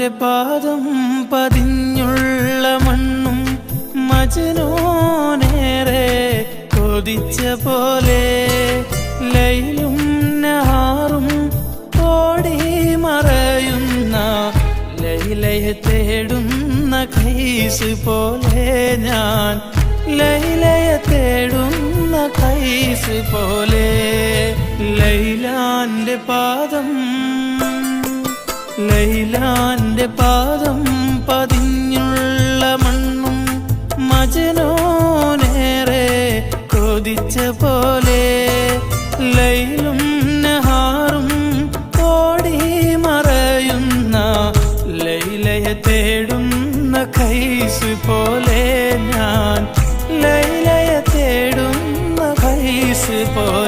ലൈലാന്റെ പാദം പതിഞ്ഞുള്ള മണ്ണും മജ്നൂനേറെ കൊതിച്ച പോലെ ലൈലും നഹാറും ഓടി മറയുന്ന ലൈലയെ തേടുന്ന ഖൈസ് പോലെ ഞാൻ ലൈലയെ തേടുന്ന ഖൈസ് പോലെ ലൈലാന്റെ പാദം പതിഞ്ഞുള്ള മണ്ണും മജ്നൂനേറെ കൊതിച്ച പോലെ ലൈലും നഹാറും ഓടി മറയുന്ന ലൈലയെ തേടുന്ന ഖൈസ് പോലെ ഞാൻ ലൈലയെ തേടുന്ന ഖൈസ് പോലെ